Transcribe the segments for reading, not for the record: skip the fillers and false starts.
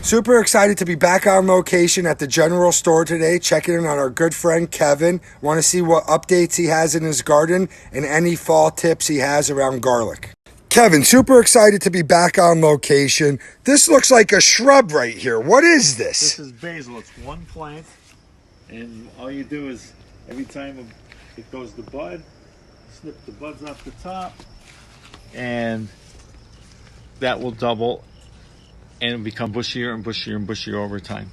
Super excited to be back on location at the general store today, checking in on our good friend Kevin. Want to see what updates he has in his garden and any fall tips he has around garlic. Kevin, super excited to be back on location. This looks like a shrub right here. What is this? This is basil. It's one plant, and all you do is every time it goes to bud, snip the buds off the top, and that will double and become bushier and bushier and bushier over time.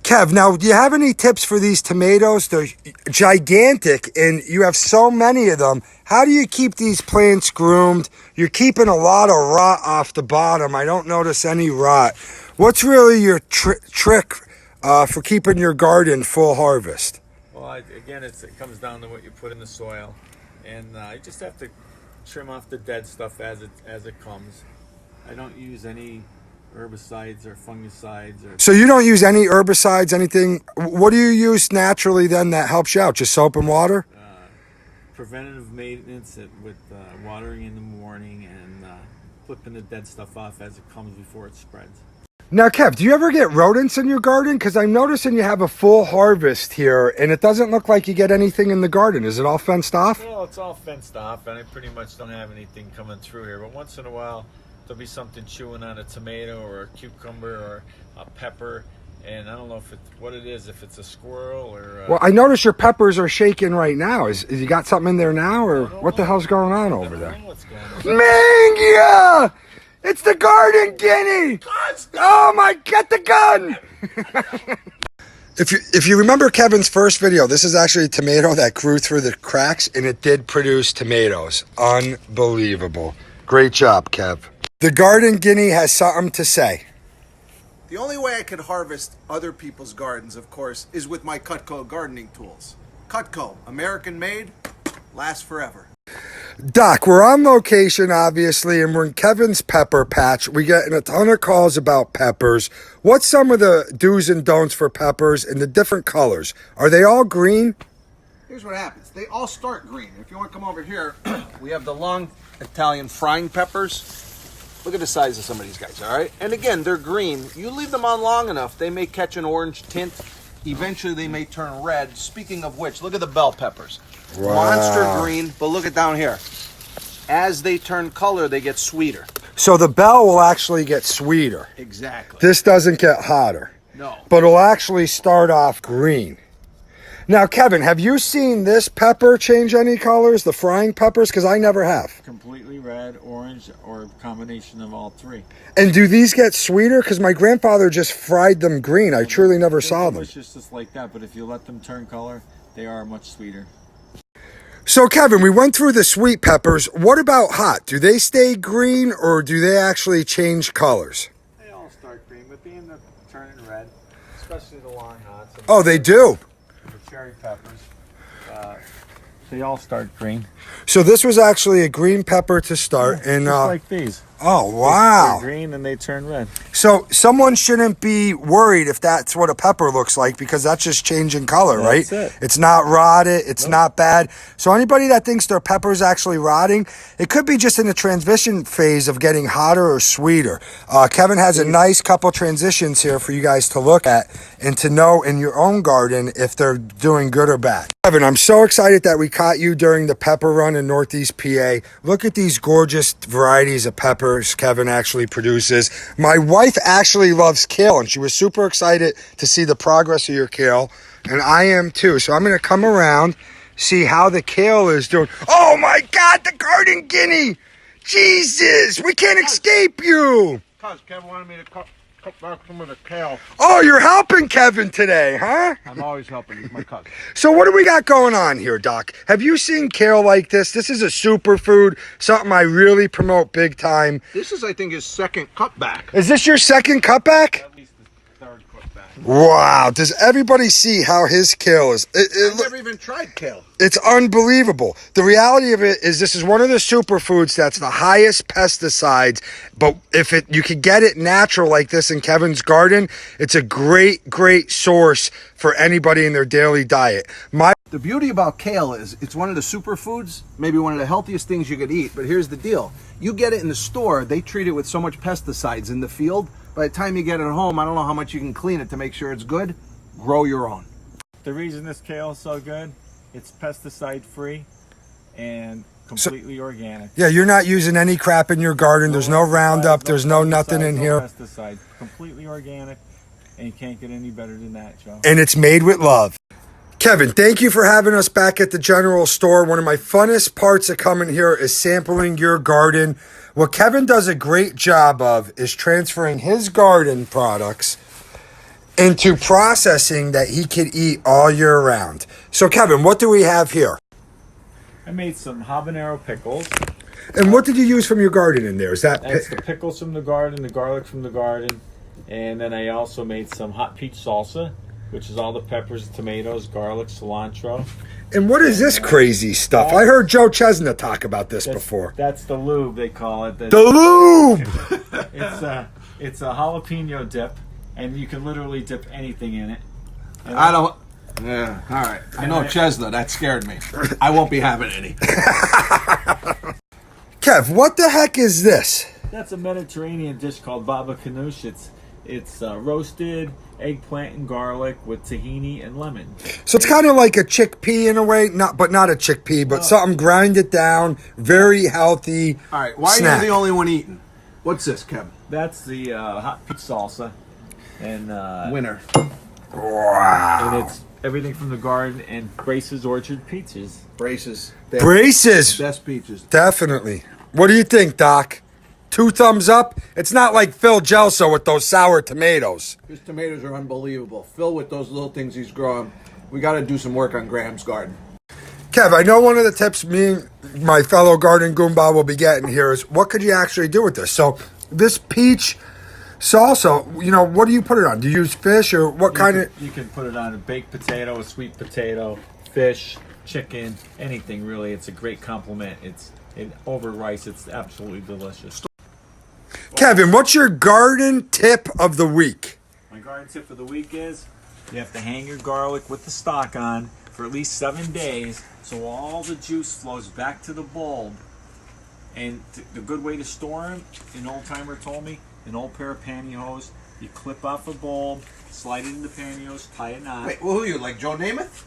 Kev, now, do you have any tips for these tomatoes? They're gigantic, and you have so many of them. How do you keep these plants groomed? You're keeping a lot of rot off the bottom. I don't notice any rot. What's really your trick for keeping your garden full harvest? Well, again, it comes down to what you put in the soil, and you just have to trim off the dead stuff as it comes. I don't use any herbicides or fungicides. So you don't use any herbicides, anything? What do you use naturally then that helps you out? Just soap and water? Preventative maintenance with watering in the morning and flipping the dead stuff off as it comes before it spreads. Now, Kev, do you ever get rodents in your garden? Because I'm noticing you have a full harvest here, and it doesn't look like you get anything in the garden. Is it all fenced off? Well, it's all fenced off, and I pretty much don't have anything coming through here. But once in a while, there'll be something chewing on a tomato or a cucumber or a pepper, and I don't know what it is, if it's a squirrel or... Well, I notice your peppers are shaking right now. Is you got something in there now, or what the hell's going on over there? I don't know what's going on. Mangia! It's the garden guinea! Oh my, get the gun! If you remember Kevin's first video, this is actually a tomato that grew through the cracks, and it did produce tomatoes. Unbelievable. Great job, Kev. The garden guinea has something to say. The only way I can harvest other people's gardens, of course, is with my Cutco gardening tools. Cutco, American made, lasts forever. Doc, we're on location, obviously, and we're in Kevin's pepper patch. We get a ton of calls about peppers. What's some of the do's and don'ts for peppers and the different colors? Are they all green? Here's what happens. They all start green. If you want to come over here, we have the long Italian frying peppers. Look at the size of some of these guys, all right? And again, they're green. You leave them on long enough, they may catch an orange tint. Eventually, they may turn red. Speaking of which, look at the bell peppers. Wow. Monster green, but look at down here. As they turn color, they get sweeter. So the bell will actually get sweeter. Exactly. This doesn't get hotter. No. But it'll actually start off green. Now, Kevin, have you seen this pepper change any colors, the frying peppers? Because I never have. Completely red, orange, or a combination of all three. And do these get sweeter? Because my grandfather just fried them green. I truly never saw them. It's just like that, but if you let them turn color, they are much sweeter. So, Kevin, we went through the sweet peppers. What about hot? Do they stay green, or do they actually change colors? They all start green, but they end up turning red, especially the long hots. Oh, they do? The cherry peppers, they all start green. So this was actually a green pepper to start. And just like these. Oh, wow. They're green and they turn red. So someone shouldn't be worried if that's what a pepper looks like, because that's just changing color, right? That's it. It's not rotted. It's not bad. So anybody that thinks their pepper's actually rotting, it could be just in the transition phase of getting hotter or sweeter. Kevin has a nice couple transitions here for you guys to look at and to know in your own garden if they're doing good or bad. Kevin, I'm so excited that we caught you during the pepper run in Northeast PA. Look at these gorgeous varieties of peppers Kevin actually produces. My wife actually loves kale, and she was super excited to see the progress of your kale, and I am too. So I'm going to come around, see how the kale is doing. Oh my God, the garden guinea! Jesus, we can't escape you! Cuz Kevin wanted me to cut back some of the kale. Oh, you're helping Kevin today, huh? I'm always helping. He's my cousin. So what do we got going on here, Doc? Have you seen kale like this? This is a superfood, something I really promote big time. This is, I think, his second cutback. Is this your second cutback? At least the third cutback. Wow, does everybody see how his kale is? I've never even tried kale. It's unbelievable. The reality of it is this is one of the superfoods that's the highest pesticides, but if you could get it natural like this in Kevin's garden, it's a great source for anybody in their daily diet. The beauty about kale is it's one of the superfoods, maybe one of the healthiest things you could eat, but here's the deal. You get it in the store, they treat it with so much pesticides in the field, By the time you get it home, I don't know how much you can clean it to make sure it's good. Grow your own. The reason this kale is so good, it's pesticide free and completely organic. Yeah, you're not using any crap in your garden. There's no Roundup. There's no nothing in here. Pesticide, completely organic, and you can't get any better than that, Joe. And it's made with love. Kevin, thank you for having us back at the general store. One of my funnest parts of coming here is sampling your garden. What Kevin does a great job of is transferring his garden products into processing that he could eat all year round. So, Kevin, what do we have here? I made some habanero pickles. And what did you use from your garden in there? Is that That's the pickles from the garden, the garlic from the garden, and then I also made some hot peach salsa, which is all the peppers, tomatoes, garlic, cilantro. And what is this crazy stuff? I heard Joe Chesna talk about this before. That's the lube, they call it. The lube! It's a jalapeno dip, and you can literally dip anything in it. And I don't. Yeah, all right. I know Chesna. That scared me. I won't be having any. Kev, what the heck is this? That's a Mediterranean dish called baba ganoush. It's roasted eggplant and garlic with tahini and lemon. So it's kind of like a chickpea in a way, but not a chickpea, but something grind it down, very healthy. All right. Why snack. are you the only one eating? What's this, Kevin? That's the hot peach salsa, and Winner. Wow. and it's everything from the garden and Brace's Orchard peaches. Braces. Braces. Best peaches. Definitely. What do you think, Doc? 2 thumbs up? It's not like Phil Gelso with those sour tomatoes. His tomatoes are unbelievable. Phil, with those little things he's growing, we got to do some work on Graham's garden. Kev, I know one of the tips me and my fellow Garden Goomba will be getting here is what could you actually do with this? So this peach salsa, what do you put it on? Do you use fish or what kind of... You can put it on a baked potato, a sweet potato, fish, chicken, anything really. It's a great compliment. Over rice, it's absolutely delicious. Kevin, what's your garden tip of the week? My garden tip of the week is you have to hang your garlic with the stalk on for at least 7 days so all the juice flows back to the bulb. And the good way to store them, an old timer told me, an old pair of pantyhose, you clip off a bulb, slide it into pantyhose, tie a knot. Wait, well, who are you, like Joe Namath?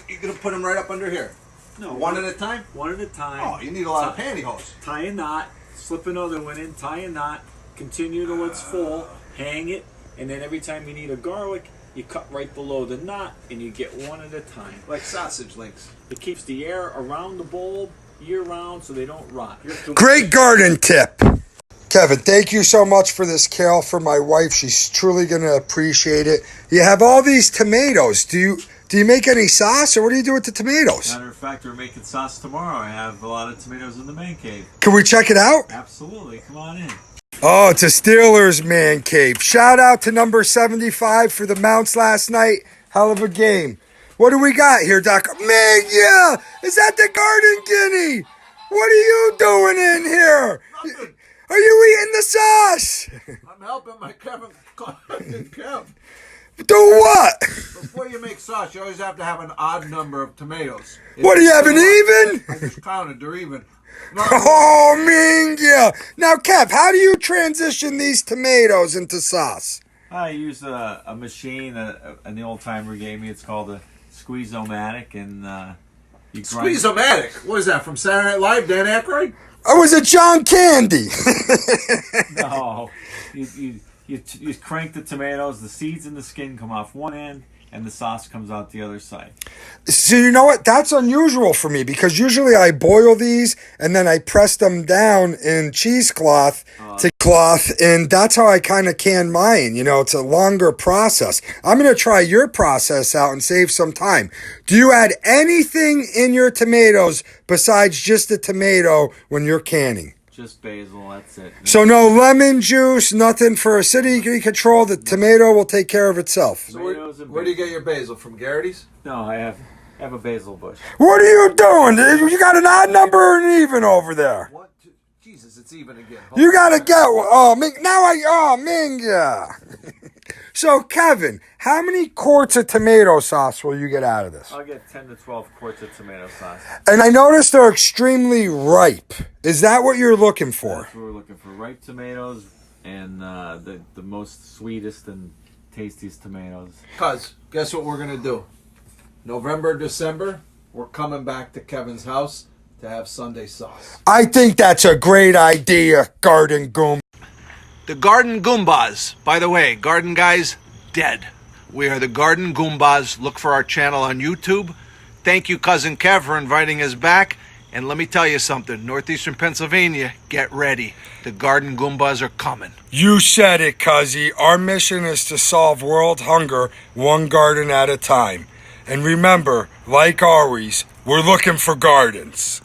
You're going to put them right up under here? No, One at a time? One at a time. Oh, you need a lot of pantyhose. Tie a knot, slip another one in, tie a knot, continue till it's full, hang it, and then every time you need a garlic, you cut right below the knot and you get one at a time. Like sausage links. It keeps the air around the bulb year round so they don't rot. Great garden tip. Kevin, thank you so much for this kale for my wife. She's truly going to appreciate it. You have all these tomatoes. Do you make any sauce or what do you do with the tomatoes? Matter of fact, we're making sauce tomorrow. I have a lot of tomatoes in the man cave. Can we check it out? Absolutely. Come on in. Oh, it's a Steelers man cave. Shout out to number 75 for the Mounts last night. Hell of a game. What do we got here, Doc? Man, yeah! Is that the garden guinea? What are you doing in here? Nothing. Are you eating the sauce? I'm helping my Kevin. Kev. Do what? Before you make sauce, you always have to have an odd number of tomatoes. What, do you have an even? I just counted. They're even. No, Oh, Mingia. Now, Kev, how do you transition these tomatoes into sauce? I use a machine an old timer gave me. It's called a squeeze-o-matic, and you grind. Squeeze-o-matic. What is that, from Saturday Night Live, Dan Aykroyd? I was a John Candy. No, you crank the tomatoes. The seeds and the skin come off one end, and the sauce comes out the other side. So you know what? That's unusual for me because usually I boil these and then I press them down in cheesecloth and that's how I kind of can mine. It's a longer process. I'm going to try your process out and save some time. Do you add anything in your tomatoes besides just the tomato when you're canning? Just basil, that's it. So no lemon juice, nothing for acidity control. The tomato will take care of itself. So where do you get your basil? From Garrity's? No, I have a basil bush. What are you doing? You got an odd number or an even over there? What? Jesus, it's even again. You gotta get. Minga. So Kevin, how many quarts of tomato sauce will you get out of this? I'll get 10 to 12 quarts of tomato sauce. And I noticed they're extremely ripe. Is that what you're looking for? That's what we're looking for. Ripe tomatoes, and the most sweetest and tastiest tomatoes. Cuz, guess what we're going to do? November, December, we're coming back to Kevin's house to have Sunday sauce. I think that's a great idea, Garden Goombas. The Garden Goombas. By the way, Garden Guys, dead. We are the Garden Goombas. Look for our channel on YouTube. Thank you, Cousin Kev, for inviting us back. And let me tell you something. Northeastern Pennsylvania, get ready. The Garden Goombas are coming. You said it, Cuzzy. Our mission is to solve world hunger one garden at a time. And remember, like always, we're looking for gardens.